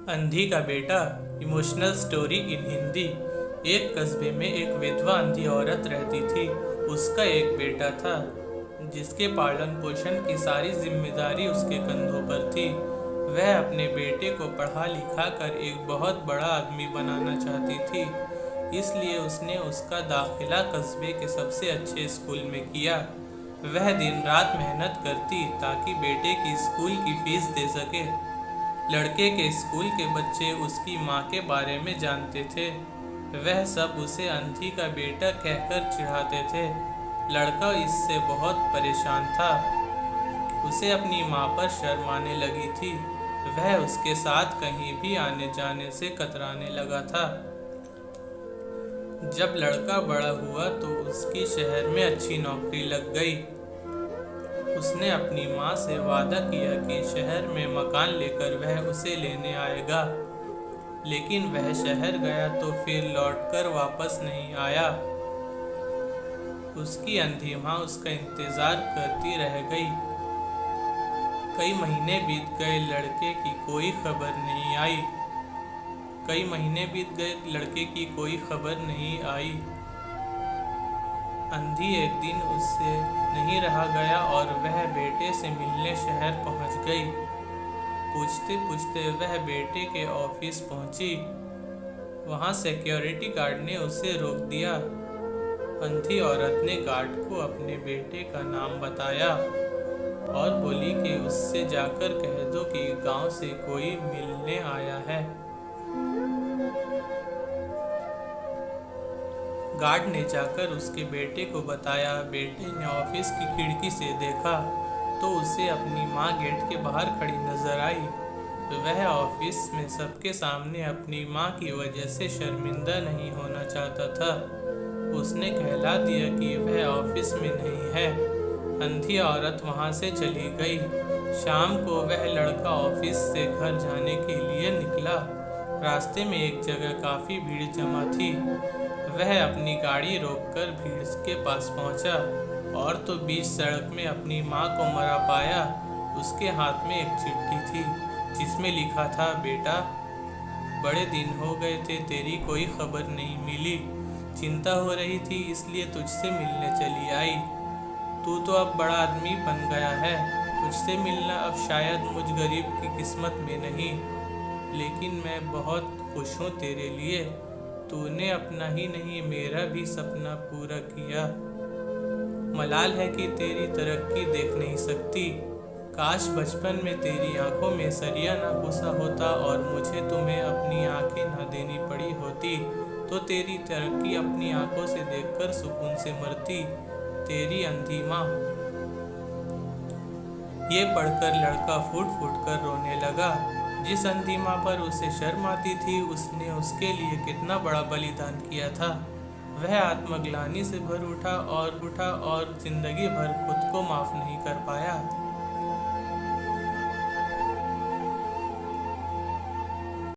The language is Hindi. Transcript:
अंधी का बेटा इमोशनल स्टोरी इन हिंदी। एक कस्बे में एक विधवा अंधी औरत रहती थी। उसका एक बेटा था जिसके पालन पोषण की सारी जिम्मेदारी उसके कंधों पर थी। वह अपने बेटे को पढ़ा लिखा कर एक बहुत बड़ा आदमी बनाना चाहती थी, इसलिए उसने उसका दाखिला कस्बे के सबसे अच्छे स्कूल में किया। वह दिन रात मेहनत करती ताकि बेटे की स्कूल की फीस दे सके। लड़के के स्कूल के बच्चे उसकी माँ के बारे में जानते थे। वह सब उसे अंधी का बेटा कहकर चिढ़ाते थे। लड़का इससे बहुत परेशान था। उसे अपनी माँ पर शर्म आने लगी थी। वह उसके साथ कहीं भी आने जाने से कतराने लगा था। जब लड़का बड़ा हुआ तो उसकी शहर में अच्छी नौकरी लग गई। उसने अपनी माँ से वादा किया कि शहर में मकान लेकर वह उसे लेने आएगा, लेकिन वह शहर गया तो फिर लौटकर वापस नहीं आया। उसकी अंधी माँ उसका इंतजार करती रह गई। कई महीने बीत गए, लड़के की कोई खबर नहीं आई। कई महीने बीत गए, लड़के की कोई खबर नहीं आई। अंधी एक दिन उससे नहीं रहा गया और वह बेटे से मिलने शहर पहुंच गई। पूछते पूछते वह बेटे के ऑफिस पहुंची। वहां सिक्योरिटी गार्ड ने उसे रोक दिया। अंधी औरत ने गार्ड को अपने बेटे का नाम बताया और बोली कि उससे जाकर कह दो कि गांव से कोई मिलने आया है। गार्ड ने जाकर उसके बेटे को बताया। बेटे ने ऑफिस की खिड़की से देखा तो उसे अपनी माँ गेट के बाहर खड़ी नजर आई। तो वह ऑफिस में सबके सामने अपनी माँ की वजह से शर्मिंदा नहीं होना चाहता था। उसने कहला दिया कि वह ऑफिस में नहीं है। अंधी औरत वहाँ से चली गई। शाम को वह लड़का ऑफिस से घर जाने के लिए निकला। रास्ते में एक जगह काफ़ी भीड़ जमा थी। वह अपनी गाड़ी रोककर भीड़ के पास पहुंचा और तो बीच सड़क में अपनी माँ को मरा पाया। उसके हाथ में एक चिट्ठी थी जिसमें लिखा था, बेटा, बड़े दिन हो गए थे, तेरी कोई खबर नहीं मिली। चिंता हो रही थी इसलिए तुझसे मिलने चली आई। तू तो अब बड़ा आदमी बन गया है। तुझसे मिलना अब शायद मुझ गरीब की किस्मत में नहीं, लेकिन मैं बहुत खुश हूँ तेरे लिए। तूने अपना ही नहीं मेरा भी सपना पूरा किया। मलाल है कि तेरी तरक्की देख नहीं सकती। काश बचपन में तेरी आंखों में सरिया ना घुसा होता और मुझे तुम्हें अपनी आंखें ना देनी पड़ी होती, तो तेरी तरक्की अपनी आंखों से देखकर सुकून से मरती। तेरी अंधी माँ। ये पढ़कर लड़का फूट फूट कर रोने लगा। जिस अंधी माँ पर उसे शर्म आती थी, उसने उसके लिए कितना बड़ा बलिदान किया था। वह आत्मग्लानि से भर उठा और जिंदगी भर खुद को माफ नहीं कर पाया।